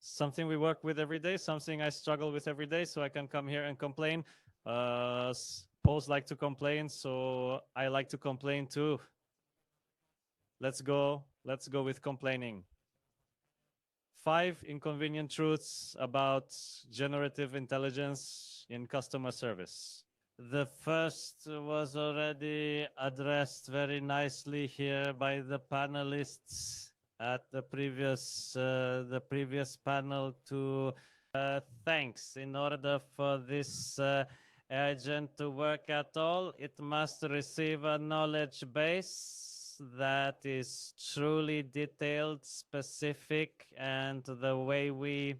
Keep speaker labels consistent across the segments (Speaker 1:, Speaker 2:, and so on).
Speaker 1: something we work with every day, something I struggle with every day, so I can come here and complain. Poles like to complain, so I like to complain too. Let's go with complaining. 5 inconvenient truths about generative intelligence in customer service. The first was already addressed very nicely here by the panelists at the previous panel. To thanks. In order for this agent to work at all, it must receive a knowledge base that is truly detailed, specific, and the way we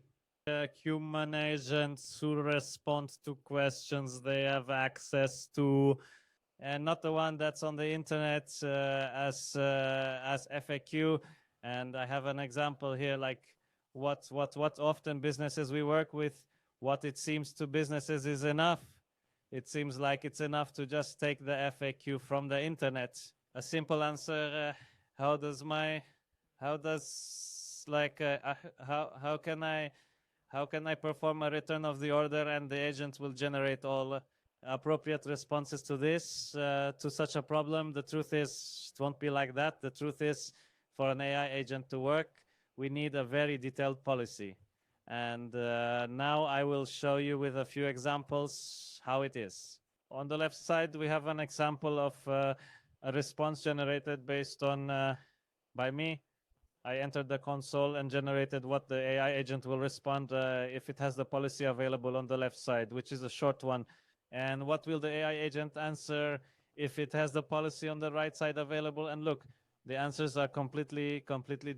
Speaker 1: human agents who respond to questions they have access to, and not the one that's on the internet as FAQ. And I have an example here, like what often businesses we work with, what it seems to businesses is enough. It seems like it's enough to just take the FAQ from the internet. A simple answer: how can I perform a return of the order, and the agent will generate all appropriate responses to this, to such a problem. The truth is, it won't be like that. The truth is, for an AI agent to work, we need a very detailed policy. And now I will show you with a few examples how it is. On the left side, we have an example of a response generated based on by me. I entered the console and generated what the AI agent will respond if it has the policy available on the left side, which is a short one. And what will the AI agent answer if it has the policy on the right side available? And look, the answers are completely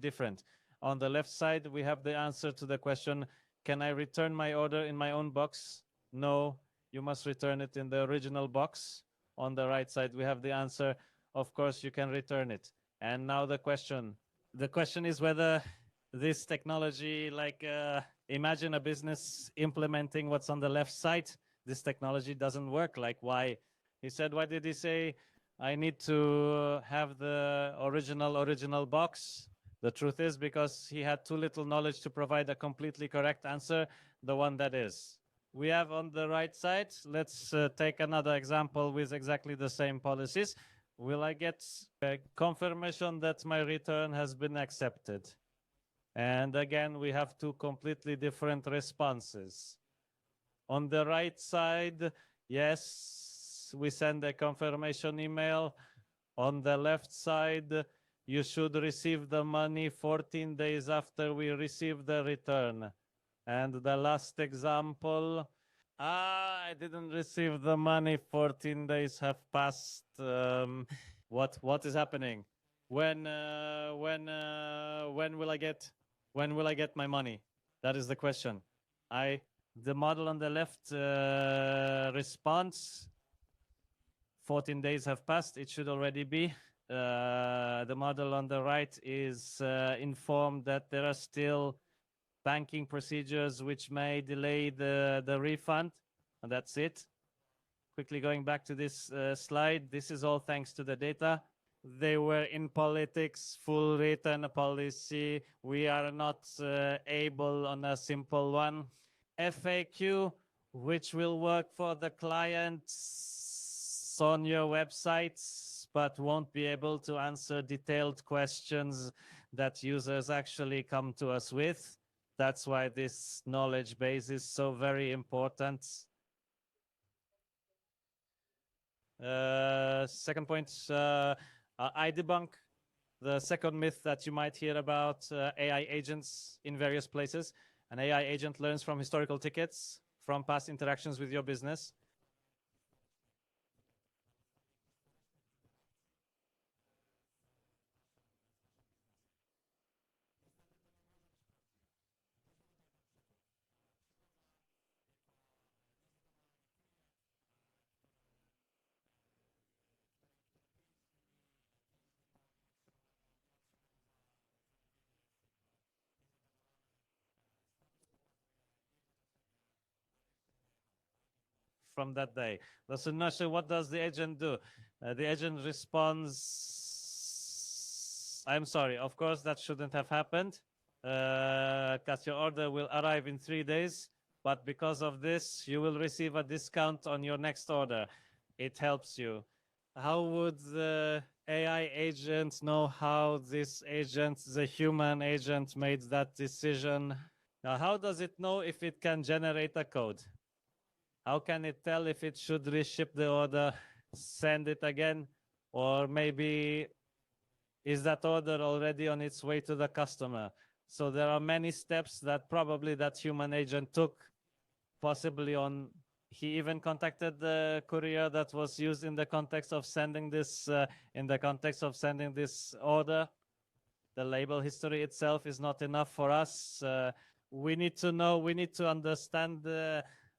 Speaker 1: different. On the left side, we have the answer to the question, can I return my order in my own box? No, you must return it in the original box. On the right side, we have the answer, of course, you can return it. And now the question is whether this technology, like imagine a business implementing what's on the left side. This technology doesn't work. Like, why? He said, why did he say I need to have the original box? The truth is because he had too little knowledge to provide a completely correct answer, the one that is. We have on the right side, let's take another example with exactly the same policies. Will I get a confirmation that my return has been accepted? And again, we have two completely different responses. On the right side, yes, we send a confirmation email. On the left side, you should receive the money 14 days after we receive the return. And the last example, I didn't receive the money. 14 days have passed. What is happening? When will I get my money? That is the question. The model on the left responds 14 days have passed. It should already be. The model on the right is informed that there are still banking procedures which may delay the refund, and that's it. Quickly going back to this slide, this is all thanks to the data. They were in politics, full written policy. We are not able on a simple one. FAQ, which will work for the clients on your websites, but won't be able to answer detailed questions that users actually come to us with. That's why this knowledge base is so very important. Second point, I debunk the second myth that you might hear about AI agents in various places. An AI agent learns from historical tickets, from past interactions with your business. From that day. That's a nutshell. What does the agent do? The agent responds, I'm sorry, of course that shouldn't have happened. because your order will arrive in 3 days, but because of this, you will receive a discount on your next order. It helps you. How would the AI agent know how this agent, the human agent, made that decision? Now, how does it know if it can generate a code? How can it tell if it should reship the order, send it again, or maybe is that order already on its way to the customer? So there are many steps that probably that human agent took, possibly on, he even contacted the courier that was used in the context of sending this, order. The label history itself is not enough for us. We need to know, we need to understand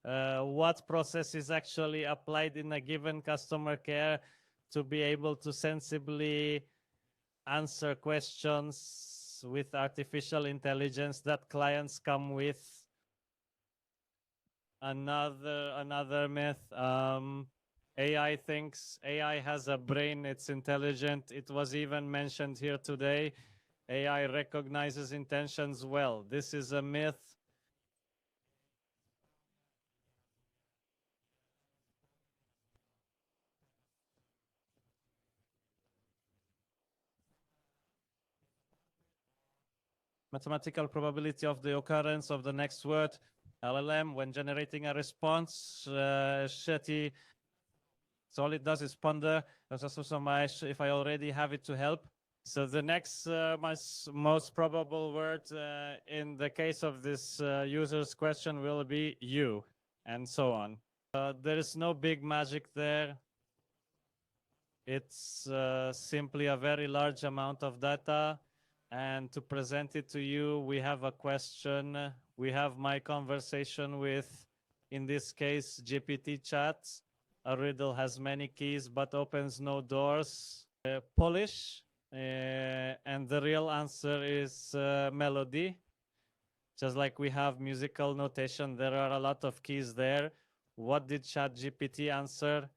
Speaker 1: what process is actually applied in a given customer care to be able to sensibly answer questions with artificial intelligence that clients come with. Another myth. AI thinks, AI has a brain, it's intelligent. It was even mentioned here today. AI recognizes intentions well. This is a myth. Mathematical probability of the occurrence of the next word. LLM, when generating a response, Shetty, so all it does is ponder. There's also some if I already have it to help. So the next most probable word in the case of this user's question will be you, and so on. There is no big magic there. It's simply a very large amount of data. And to present it to you, we have a question. We have my conversation with, in this case, GPT chat. A riddle has many keys but opens no doors. Polish. And the real answer is melody. Just like we have musical notation, there are a lot of keys there. What did ChatGPT answer?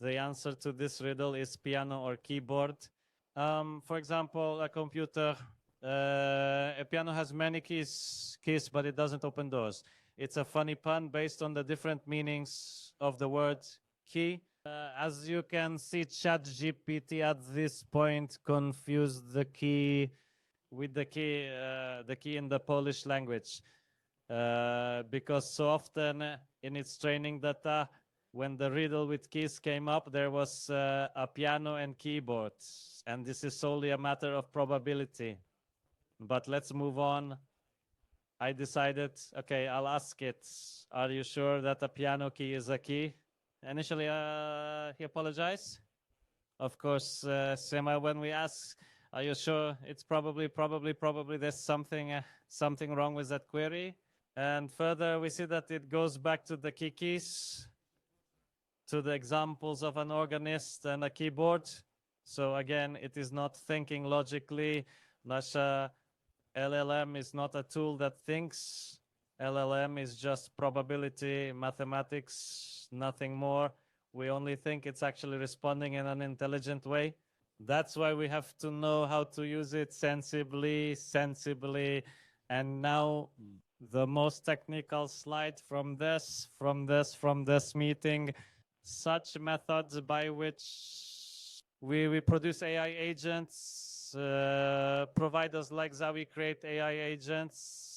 Speaker 1: The answer to this riddle is piano or keyboard. For example, a computer, a piano has many keys, but it doesn't open doors. It's a funny pun based on the different meanings of the word key. As you can see, ChatGPT at this point confused the key with the key in the Polish language, because so often in its training data, when the riddle with keys came up, there was a piano and keyboard, and this is solely a matter of probability. But let's move on. I decided, okay, I'll ask it, are you sure that a piano key is a key? Initially, he apologized. Of course, Sema, when we ask, are you sure? It's probably there's something wrong with that query. And further, we see that it goes back to the keys, to the examples of an organist and a keyboard. So again, it is not thinking logically. Nasha LLM is not a tool that thinks. LLM is just probability, mathematics, nothing more. We only think it's actually responding in an intelligent way. That's why we have to know how to use it sensibly. And now the most technical slide from this meeting, such methods by which we produce AI agents, providers like Zowie create AI agents.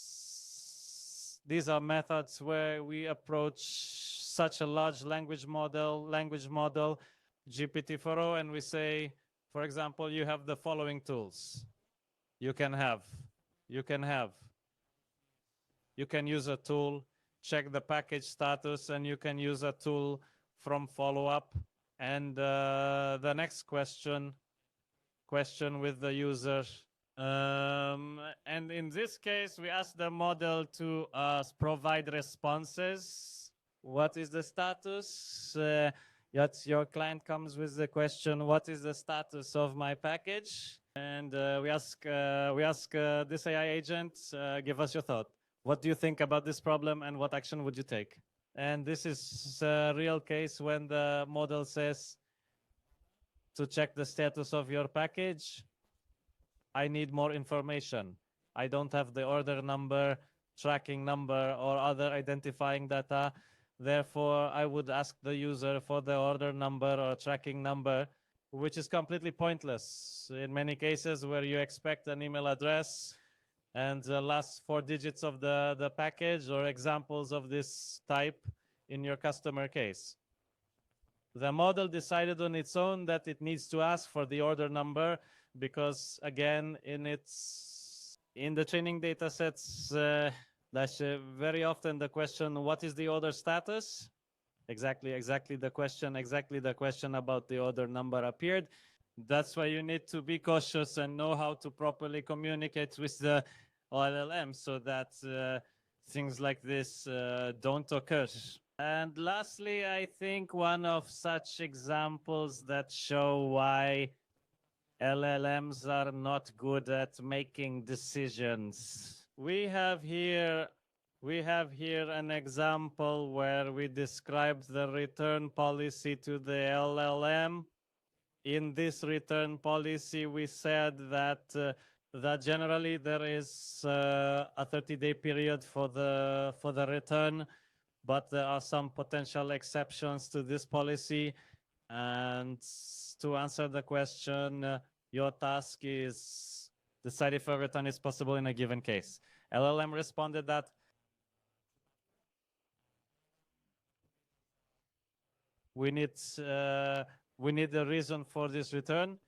Speaker 1: These are methods where we approach such a large language model, GPT-4o, and we say, for example, you have the following tools. You can use a tool, check the package status, and you can use a tool from follow-up. And the next question with the user. And in this case, we ask the model to provide responses. What is the status? Your client comes with the question, what is the status of my package? And we ask this AI agent, give us your thought. What do you think about this problem and what action would you take? And this is a real case when the model says to check the status of your package, I need more information. I don't have the order number, tracking number, or other identifying data. Therefore, I would ask the user for the order number or tracking number, which is completely pointless. In many cases where you expect an email address and the last 4 digits of the package, or examples of this type in your customer case. The model decided on its own that it needs to ask for the order number because, again, in the training data sets, that's very often the question, what is the order status? Exactly the question about the order number appeared. That's why you need to be cautious and know how to properly communicate with the LLM so that things like this don't occur. And lastly, I think one of such examples that show why LLMs are not good at making decisions. We have here an example where we described the return policy to the LLM. In this return policy, we said that generally there is a 30-day period for the return, but there are some potential exceptions to this policy. And to answer the question, your task is decide if a return is possible in a given case. LLM responded that we need a reason for this return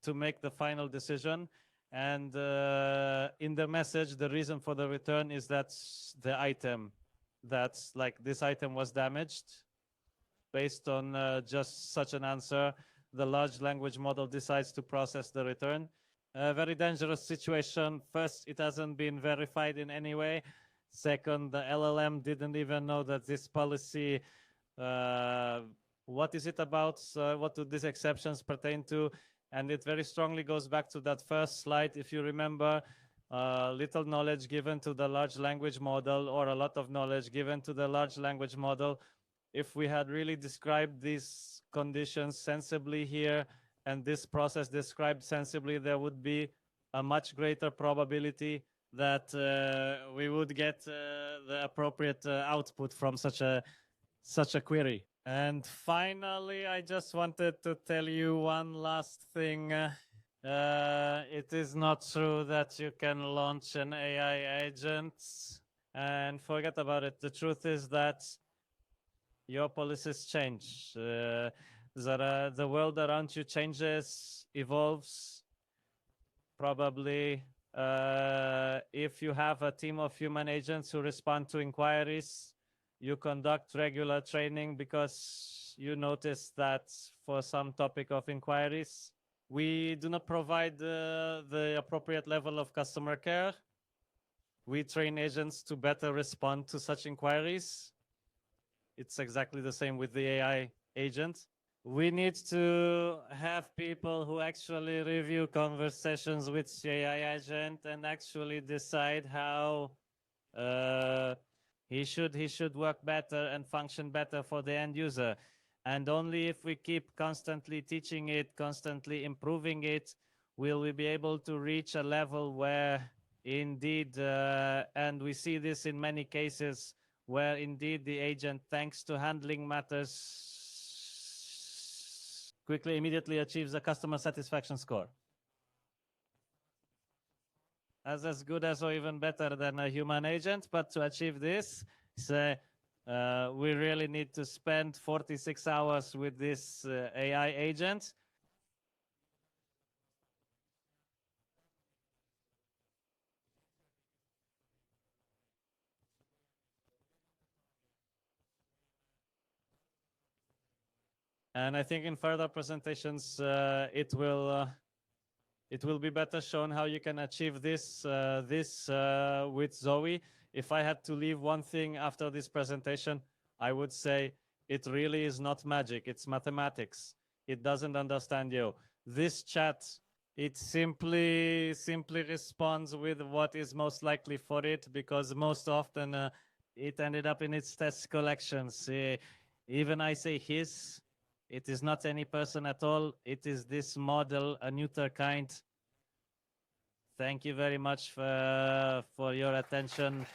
Speaker 1: to make the final decision. And in the message, the reason for the return is that the item, that's like this item was damaged. Based on just such an answer, the large language model decides to process the return. A very dangerous situation. First, it hasn't been verified in any way. Second, the LLM didn't even know that this policy, what is it about? What do these exceptions pertain to? And it very strongly goes back to that first slide. If you remember, little knowledge given to the large language model, or a lot of knowledge given to the large language model. If we had really described these conditions sensibly here and this process described sensibly, there would be a much greater probability that we would get the appropriate output from such a query. And finally, I just wanted to tell you one last thing. It is not true that you can launch an AI agent and forget about it. The truth is that your policies change. The world around you changes, evolves. Probably if you have a team of human agents who respond to inquiries, you conduct regular training because you notice that for some topic of inquiries, we do not provide the appropriate level of customer care. We train agents to better respond to such inquiries. It's exactly the same with the AI agent. We need to have people who actually review conversations with the AI agent and actually decide how he should work better and function better for the end user. And only if we keep constantly teaching it, constantly improving it, will we be able to reach a level where indeed, and we see this in many cases, where indeed the agent, thanks to handling matters, quickly, immediately achieves a customer satisfaction score. As good as or even better than a human agent. But to achieve this, we really need to spend 46 hours with this AI agent. And I think in further presentations, it will be better shown how you can achieve this with Zowie. If I had to leave one thing after this presentation, I would say it really is not magic. It's mathematics. It doesn't understand you. This chat, it simply responds with what is most likely for it, because most often it ended up in its test collections. Even I say his, it is not any person at all. It is this model, a neuter kind. Thank you very much for your attention.